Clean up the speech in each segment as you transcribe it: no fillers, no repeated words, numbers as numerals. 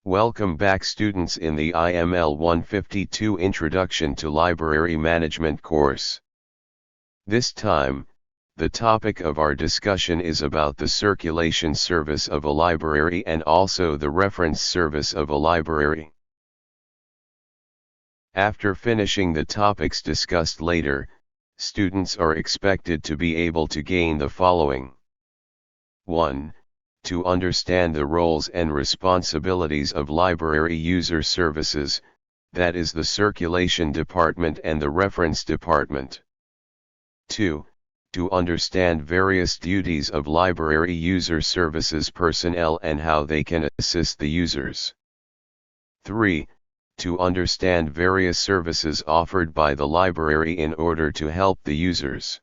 Welcome back students in the IML152 Introduction to Library Management course. This time, the topic of our discussion is about the circulation service of a library and also the reference service of a library. After finishing the topics discussed later, students are expected to be able to gain the following. 1. To understand the roles and responsibilities of library user services, that is the circulation department and the reference department. 2. To understand various duties of library user services personnel and how they can assist the users. 3. To understand various services offered by the library in order to help the users.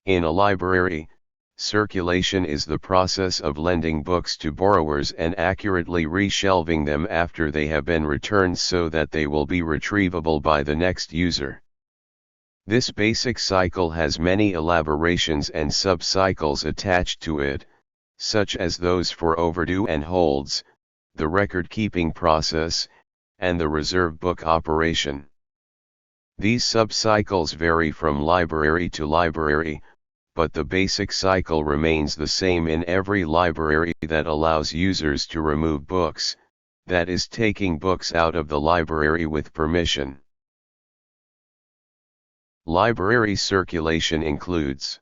In a library, circulation is the process of lending books to borrowers and accurately reshelving them after they have been returned so that they will be retrievable by the next user. This basic cycle has many elaborations and sub-cycles attached to it, such as those for overdue and holds, the record-keeping process, and the reserve book operation. These sub-cycles vary from library to library, but the basic cycle remains the same in every library that allows users to remove books, that is, taking books out of the library with permission. Library circulation includes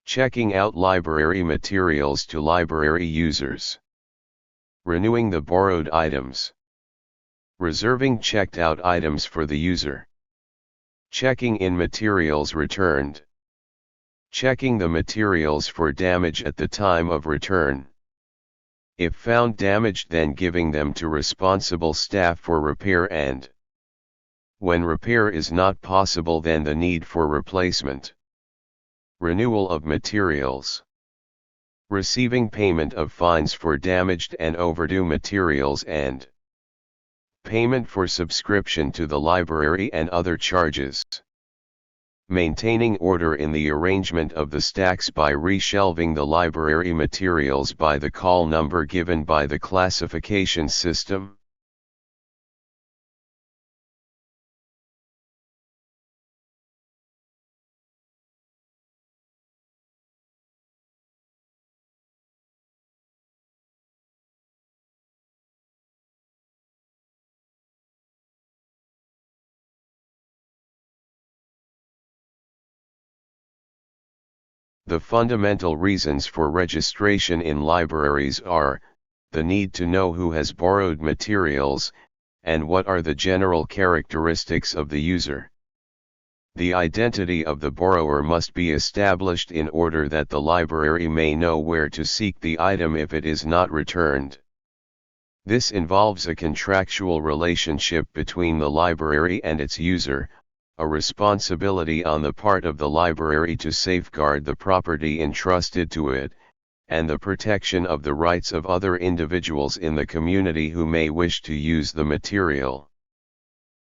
checking out library materials to library users, renewing the borrowed items, reserving checked out items for the user, checking in materials returned, checking the materials for damage at the time of return. If found damaged, then giving them to responsible staff for repair, and when repair is not possible, then the need for replacement. Renewal of materials. Receiving payment of fines for damaged and overdue materials, and payment for subscription to the library and other charges. Maintaining order in the arrangement of the stacks by reshelving the library materials by the call number given by the classification system. The fundamental reasons for registration in libraries are, the need to know who has borrowed materials, and what are the general characteristics of the user. The identity of the borrower must be established in order that the library may know where to seek the item if it is not returned. This involves a contractual relationship between the library and its user, a responsibility on the part of the library to safeguard the property entrusted to it, and the protection of the rights of other individuals in the community who may wish to use the material.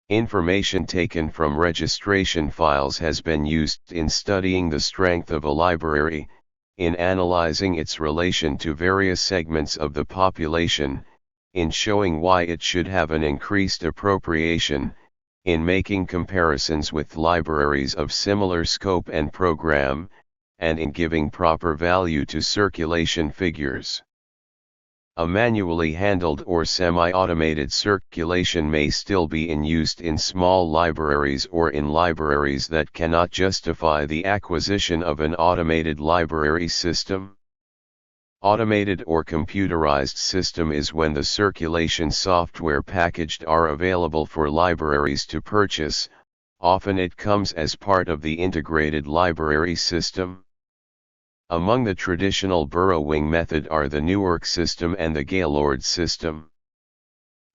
Information taken from registration files has been used in studying the strength of a library, in analyzing its relation to various segments of the population, in showing why it should have an increased appropriation, in making comparisons with libraries of similar scope and program, and in giving proper value to circulation figures. A manually handled or semi-automated circulation may still be in use in small libraries or in libraries that cannot justify the acquisition of an automated library system. Automated or computerized system is when the circulation software packaged are available for libraries to purchase, often it comes as part of the integrated library system. Among the traditional burrowing method are the Newark system and the Gaylord system.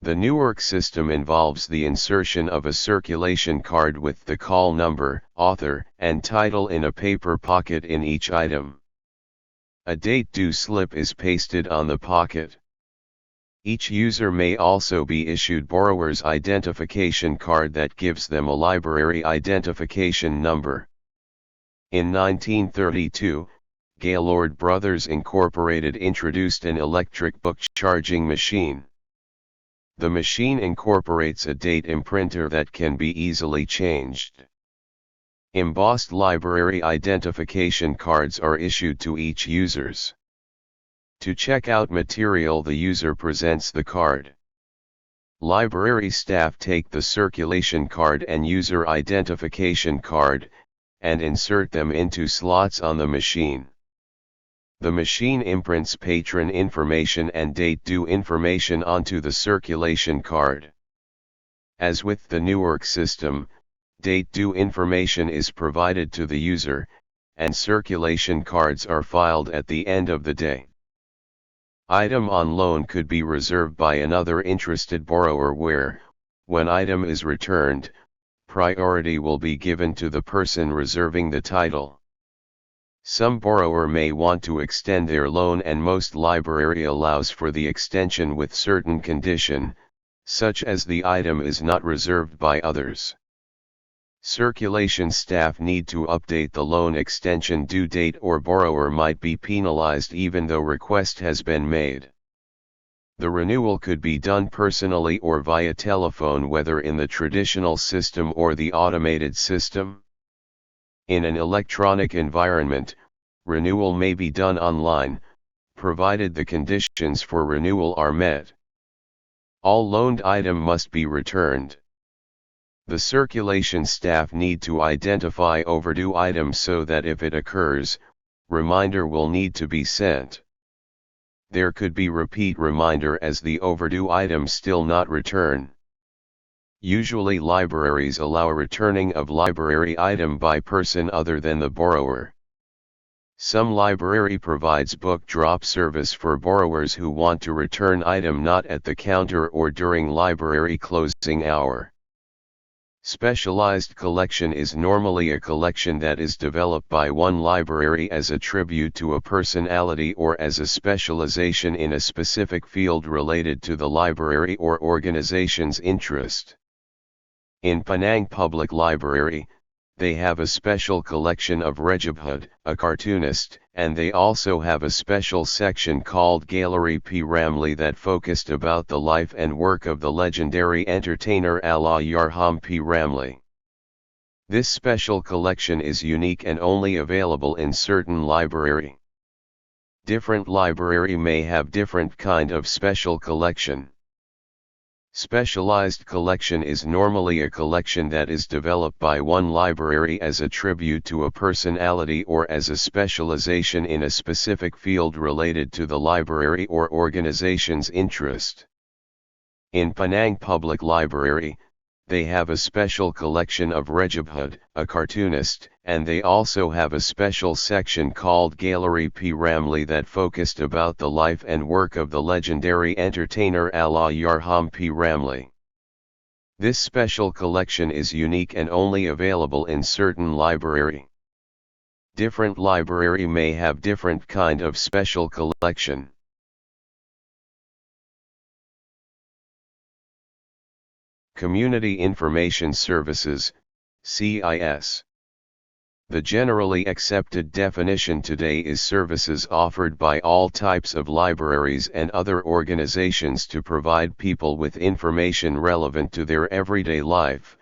The Newark system involves the insertion of a circulation card with the call number, author, and title in a paper pocket in each item. A date due slip is pasted on the pocket. Each user may also be issued borrower's identification card that gives them a library identification number. In 1932, Gaylord Brothers Incorporated introduced an electric book charging machine. The machine incorporates a date imprinter that can be easily changed. Embossed library identification cards are issued to each users. To check out material, the user presents the card. Library staff take the circulation card and user identification card, and insert them into slots on the machine. The machine imprints patron information and date due information onto the circulation card. As with the Newark system, date due information is provided to the user, and circulation cards are filed at the end of the day. Item on loan could be reserved by another interested borrower where, when item is returned, priority will be given to the person reserving the title. Some borrower may want to extend their loan, and most library allows for the extension with certain condition, such as the item is not reserved by others. Circulation staff need to update the loan extension due date, or borrower might be penalized even though request has been made. The renewal could be done personally or via telephone, whether in the traditional system or the automated system. In an electronic environment, renewal may be done online, provided the conditions for renewal are met. All loaned item must be returned. The circulation staff need to identify overdue items so that if it occurs, reminder will need to be sent. There could be repeat reminder as the overdue item still not return. Usually libraries allow returning of library item by person other than the borrower. Some library provides book drop service for borrowers who want to return item not at the counter or during library closing hour. Specialized collection is normally a collection that is developed by one library as a tribute to a personality or as a specialization in a specific field related to the library or organization's interest. In Penang Public Library, they have a special collection of Rejabhud, a cartoonist, and they also have a special section called Gallery P. Ramlee that focused about the life and work of the legendary entertainer Allahyarham P. Ramlee. This special collection is unique and only available in certain library. Different library may have different kind of special collection. Specialized collection is normally a collection that is developed by one library as a tribute to a personality or as a specialization in a specific field related to the library or organization's interest. In Penang Public Library, they have a special collection of Rejabhud, a cartoonist, and they also have a special section called Gallery P. Ramlee that focused about the life and work of the legendary entertainer Allahyarham P. Ramlee. This special collection is unique and only available in certain library. Different library may have different kind of special collection. Community Information Services, CIS. The generally accepted definition today is services offered by all types of libraries and other organizations to provide people with information relevant to their everyday life,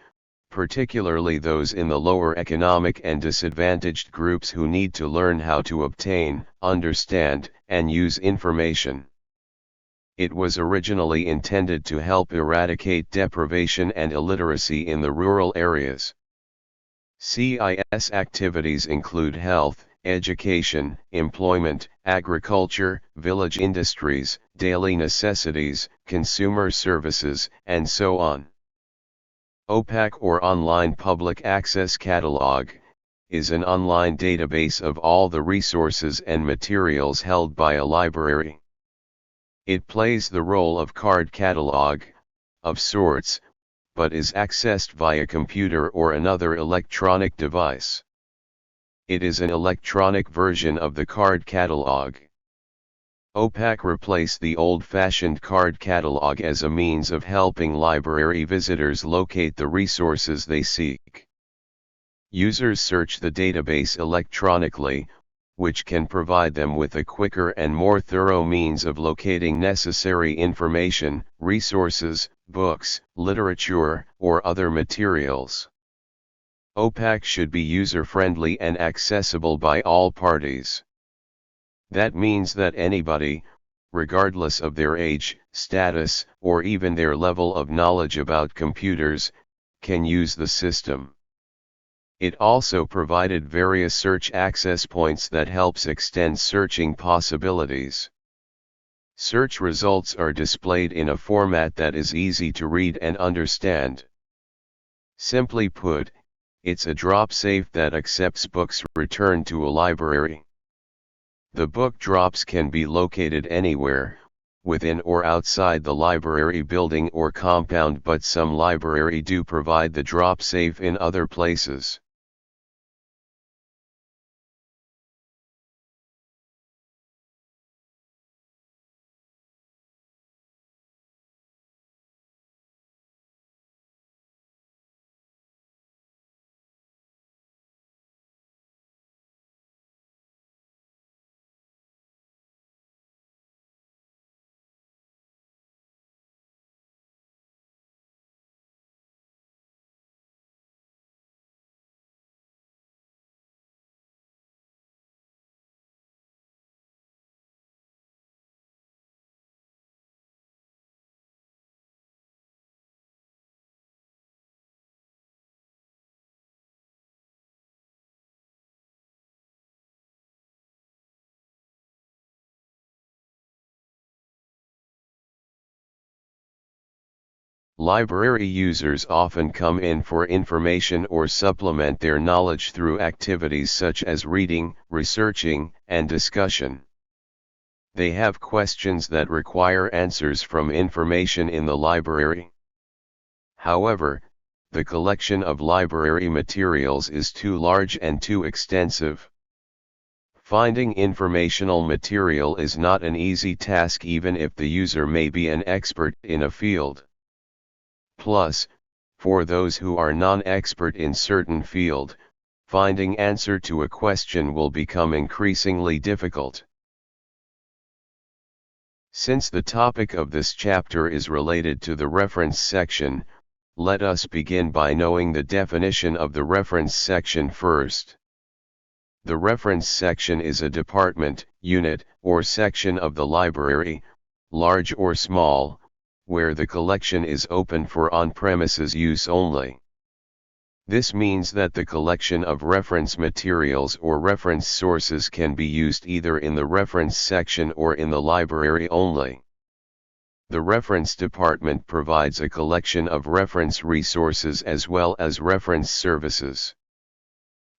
particularly those in the lower economic and disadvantaged groups who need to learn how to obtain, understand, and use information. It was originally intended to help eradicate deprivation and illiteracy in the rural areas. CIS activities include health, education, employment, agriculture, village industries, daily necessities, consumer services, and so on. OPAC or Online Public Access Catalog is an online database of all the resources and materials held by a library. It plays the role of card catalog, of sorts, but is accessed via computer or another electronic device. It is an electronic version of the card catalog. OPAC replaced the old-fashioned card catalog as a means of helping library visitors locate the resources they seek. Users search the database electronically, which can provide them with a quicker and more thorough means of locating necessary information, resources, books, literature, or other materials. OPAC should be user-friendly and accessible by all parties. That means that anybody, regardless of their age, status, or even their level of knowledge about computers, can use the system. It also provided various search access points that helps extend searching possibilities. Search results are displayed in a format that is easy to read and understand. Simply put, it's a drop safe that accepts books returned to a library. The book drops can be located anywhere, within or outside the library building or compound, but some library do provide the drop safe in other places. Library users often come in for information or supplement their knowledge through activities such as reading, researching, and discussion. They have questions that require answers from information in the library. However, the collection of library materials is too large and too extensive. Finding informational material is not an easy task even if the user may be an expert in a field. Plus, for those who are non-expert in certain field, finding answer to a question will become increasingly difficult. Since the topic of this chapter is related to the reference section, let us begin by knowing the definition of the reference section first. The reference section is a department, unit, or section of the library, large or small, where the collection is open for on-premises use only. This means that the collection of reference materials or reference sources can be used either in the reference section or in the library only. The reference department provides a collection of reference resources as well as reference services.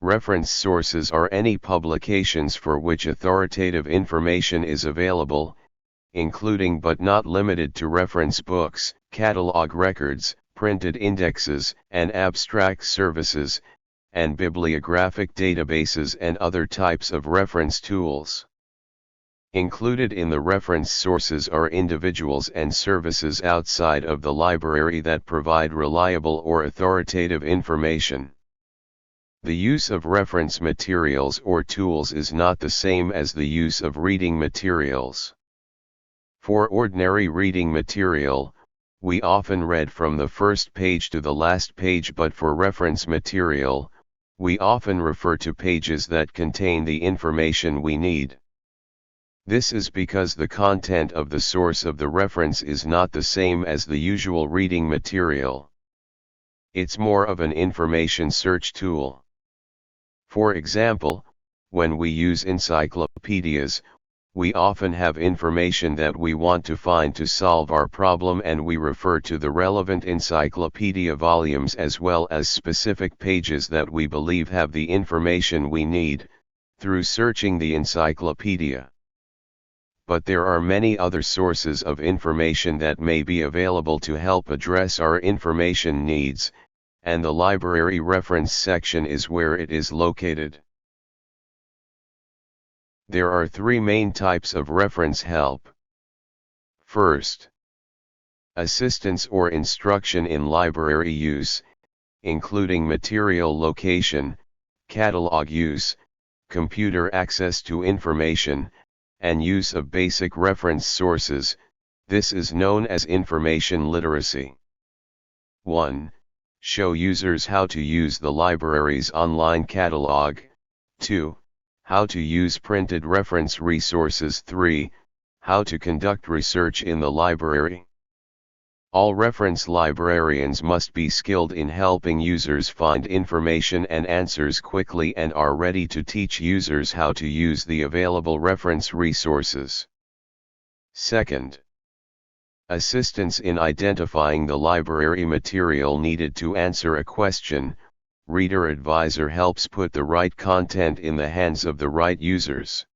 Reference sources are any publications for which authoritative information is available, including but not limited to reference books, catalog records, printed indexes, and abstract services, and bibliographic databases and other types of reference tools. Included in the reference sources are individuals and services outside of the library that provide reliable or authoritative information. The use of reference materials or tools is not the same as the use of reading materials. For ordinary reading material, we often read from the first page to the last page, but for reference material, we often refer to pages that contain the information we need. This is because the content of the source of the reference is not the same as the usual reading material. It's more of an information search tool. For example, when we use encyclopedias, we often have information that we want to find to solve our problem, and we refer to the relevant encyclopedia volumes as well as specific pages that we believe have the information we need, through searching the encyclopedia. But there are many other sources of information that may be available to help address our information needs, and the library reference section is where it is located. There are three main types of reference help. First, assistance or instruction in library use, including material location, catalog use, computer access to information, and use of basic reference sources. This is known as information literacy. 1. Show users how to use the library's online catalog. 2. How to use printed reference resources. 3. How to conduct research in the library. All reference librarians must be skilled in helping users find information and answers quickly and are ready to teach users how to use the available reference resources. Second, assistance in identifying the library material needed to answer a question. Reader advisor helps put the right content in the hands of the right users.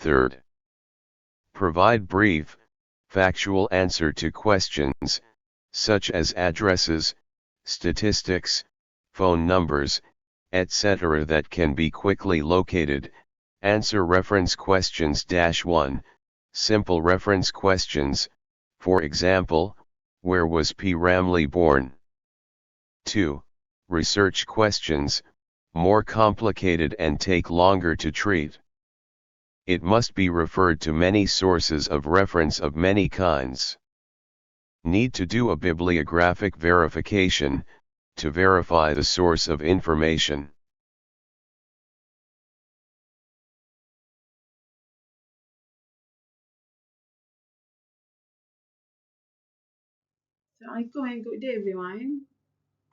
Third, provide brief, factual answer to questions, such as addresses, statistics, phone numbers, etc. that can be quickly located. Answer reference questions. 1. Simple reference questions, for example, where was P. Ramlee born? 2. Research questions, more complicated and take longer to treat. It must be referred to many sources of reference of many kinds. Need to do a bibliographic verification, to verify the source of information. Assalamualaikum and good day everyone.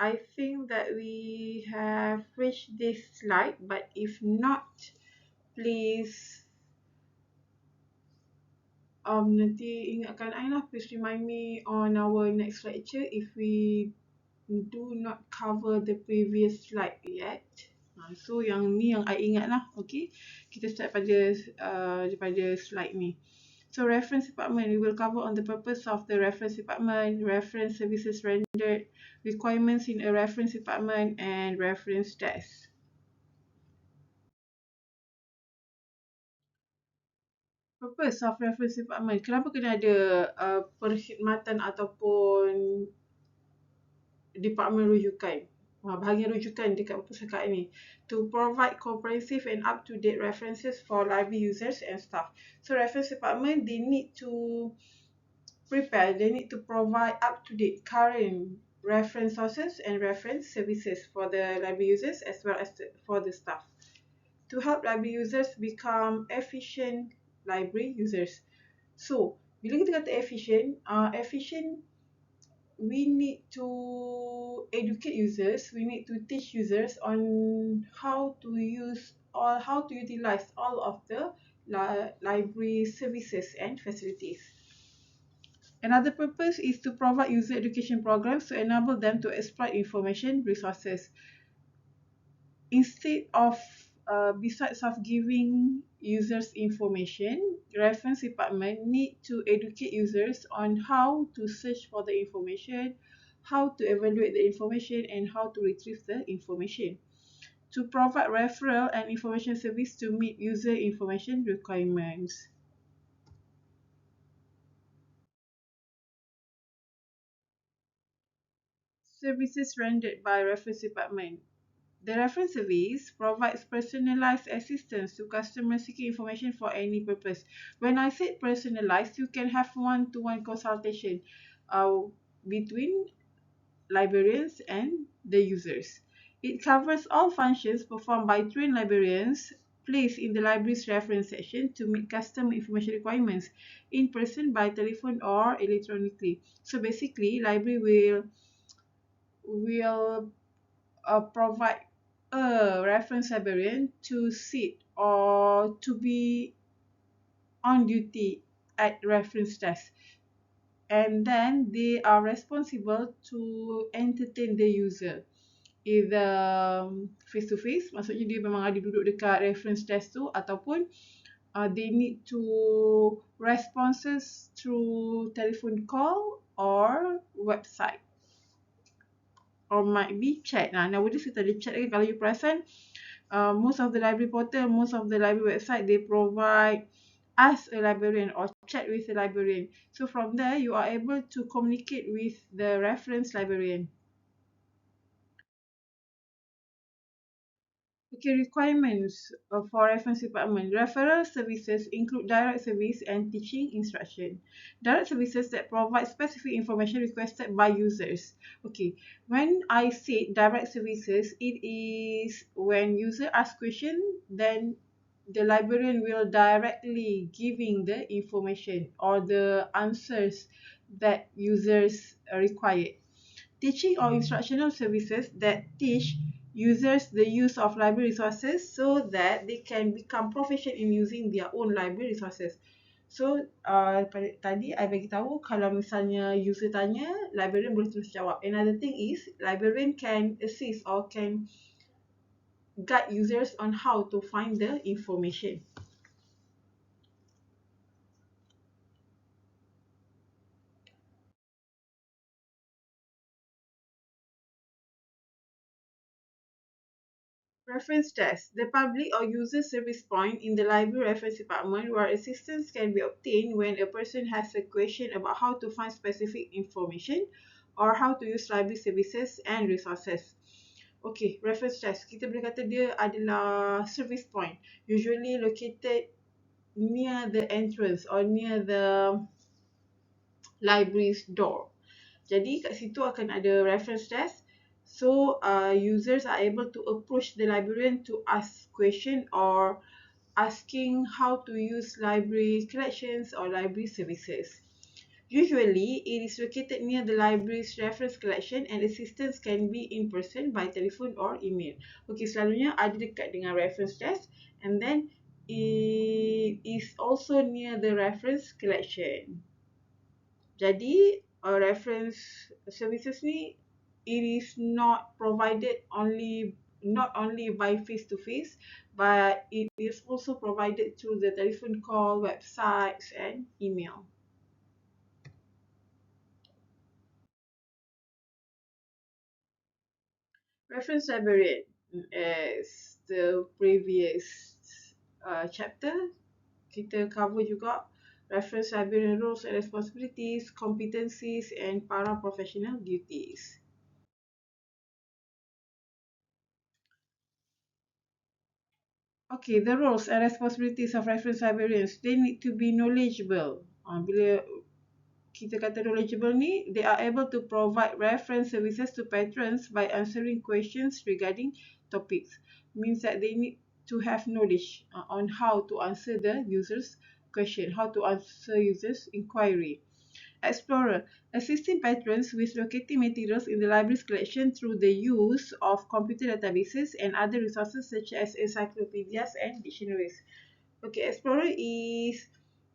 I think that we have reached this slide, but if not, please nanti ingatkan I lah, please remind me on our next lecture if we do not cover the previous slide yet. So yang ni yang I ingat lah, okay? Kita start daripada slide ni. So reference department, we will cover on the purpose of the reference department, reference services rendered, requirements in a reference department, and reference test. Purpose of reference department, kenapa kena ada perkhidmatan ataupun department rujukan? Bahagian rujukan dekat perpustakaan ni, to provide comprehensive and up-to-date references for library users and staff. So reference department, they need to provide up-to-date current reference sources and reference services for the library users as well as for the staff, to help library users become efficient library users. So bila kita kata efficient, we need to educate users, we need to teach users on how to use or how to utilize all of the library services and facilities. Another purpose is to provide user education programs to enable them to exploit information resources. Instead of besides of giving users information, reference department need to educate users on how to search for the information, how to evaluate the information, and how to retrieve the information, to provide referral and information service to meet user information requirements. Services rendered by reference department. The reference service provides personalized assistance to customers seeking information for any purpose. When I said personalized, you can have one-to-one consultation between librarians and the users. It covers all functions performed by trained librarians placed in the library's reference section to meet customer information requirements in person, by telephone, or electronically. So basically, library will provide a reference librarian to sit or to be on duty at reference desk, and then they are responsible to entertain the user, either face to face, maksudnya dia memang ada duduk dekat reference desk tu, ataupun they need to responses through telephone call or website, or might be chat. Nowadays kita ada chat kan, kalau you perasan most of the library portal, most of the library website, they provide ask a librarian or chat with a librarian. So from there, you are able to communicate with the reference librarian. Okay, requirements for reference department. Referral services include direct service and teaching instruction. Direct services that provide specific information requested by users. Okay, when I say direct services, it is when user ask question, then the librarian will directly giving the information or the answers that users require. Teaching or instructional services that teach users the use of library resources so that they can become proficient in using their own library resources. So, tadi I bagi tahu kalau misalnya user tanya, librarian boleh terus jawab. Another thing is, librarian can assist or can guide users on how to find the information. Reference desk, the public or user service point in the library reference department where assistance can be obtained when a person has a question about how to find specific information or how to use library services and resources. Okay, reference desk. Kita boleh kata dia adalah service point, usually located near the entrance or near the library's door. Jadi kat situ akan ada reference desk. So users are able to approach the librarian to ask question or asking how to use library collections or library services. Usually, it is located near the library's reference collection and assistance can be in person by telephone or email. Okay, selalunya ada dekat dengan reference desk and then it is also near the reference collection. Jadi, reference services ni, it is not provided not only by face to face, but it is also provided through the telephone call, websites, and email. Reference librarian, as the previous chapter, kita cover juga reference librarian roles and responsibilities, competencies, and paraprofessional duties. Okay, the roles and responsibilities of reference librarians, they need to be knowledgeable. Bila kita kata knowledgeable ni, they are able to provide reference services to patrons by answering questions regarding topics. Means that they need to have knowledge on how to answer the user's question, how to answer user's inquiry. Explorer, assisting patrons with locating materials in the library's collection through the use of computer databases and other resources such as encyclopedias and dictionaries. Okay, Explorer is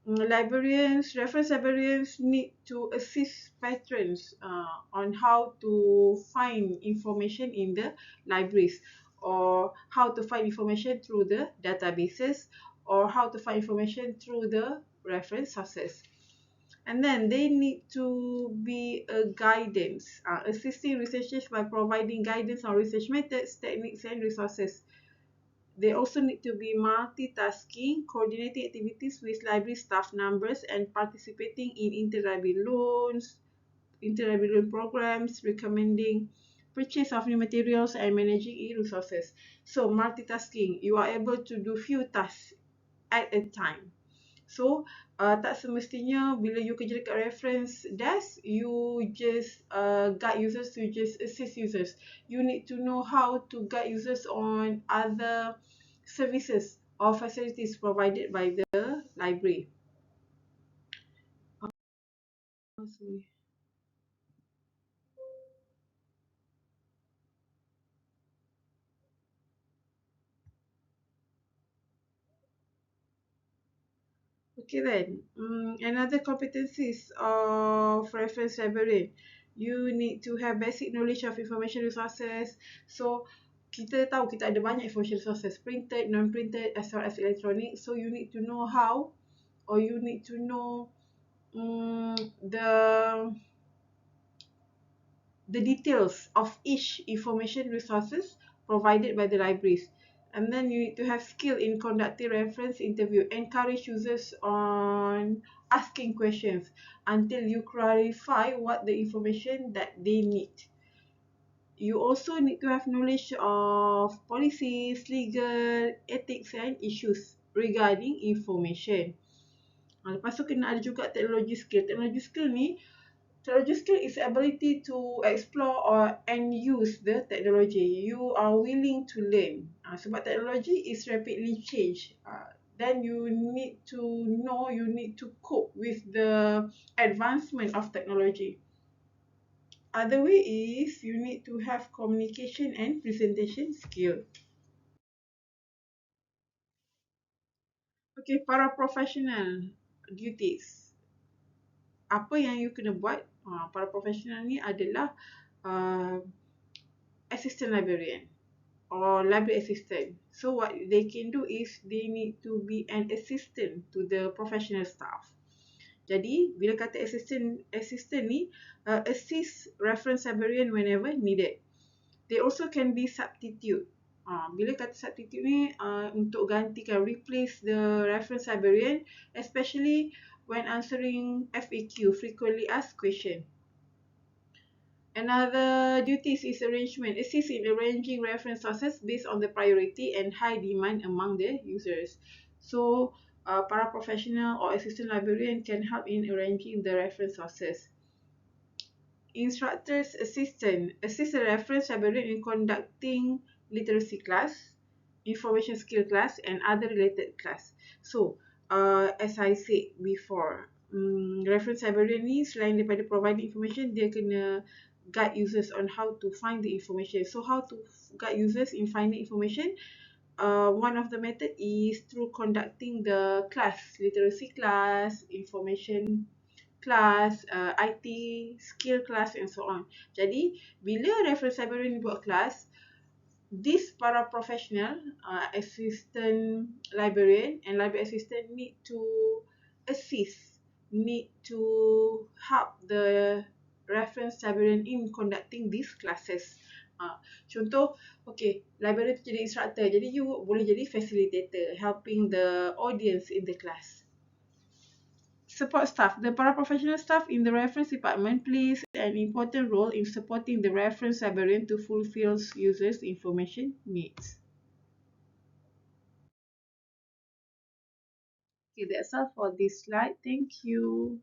reference librarians need to assist patrons on how to find information in the libraries or how to find information through the databases or how to find information through the reference sources. And then they need to be a guidance, assisting researchers by providing guidance on research methods, techniques, and resources. They also need to be multitasking, coordinating activities with library staff members, and participating in interlibrary loans, interlibrary loan programs, recommending purchase of new materials, and managing e-resources. So multitasking, you are able to do few tasks at a time. So, tak semestinya bila you kerja dekat reference desk, you just guide users, you just assist users. You need to know how to guide users on other services or facilities provided by the library. Sorry. Okay then, another competencies of reference librarian. You need to have basic knowledge of information resources. So, kita tahu kita ada banyak information resources, printed, non-printed, as well as electronic. So, you need to know how or you need to know the details of each information resources provided by the libraries. And then you need to have skill in conducting reference interview. Encourage users on asking questions until you clarify what the information that they need. You also need to have knowledge of policies, legal, ethics and issues regarding information. Lepas tu kena ada juga teknologi skill. Technology skill is ability to explore and use the technology. You are willing to learn. Sebab technology is rapidly change. Then you need to know, you need to cope with the advancement of technology. Other way is you need to have communication and presentation skill. Okay, para professional duties. Apa yang you kena buat? Para professional ni adalah uh, assistant librarian or library assistant. So what they can do is they need to be an assistant to the professional staff. Jadi bila kata assistant ni assist reference librarian whenever needed. They also can be substitute. Bila kata substitute ni untuk gantikan, replace the reference librarian, especially when answering FAQ, frequently asked question. Another duties is arrangement. Assist in arranging reference sources based on the priority and high demand among the users. So, para professional or assistant librarian can help in arranging the reference sources. Instructor's assistant assist the reference librarian in conducting literacy class, information skill class, and other related class. So, as I said before, reference librarian ni selain daripada providing information, dia kena guide users on how to find the information. So, how to guide users in finding information? One of the method is through conducting the class, literacy class, information class, IT skill class and so on. Jadi bila reference librarian buat kelas, this para professional, assistant librarian and library assistant need to assist, need to help the reference librarian in conducting these classes. Contoh, okay, librarian tu jadi instructor, jadi you boleh jadi facilitator, helping the audience in the class. Support staff. The paraprofessional staff in the reference department plays an important role in supporting the reference librarian to fulfill users' information needs. Okay, that's all for this slide. Thank you.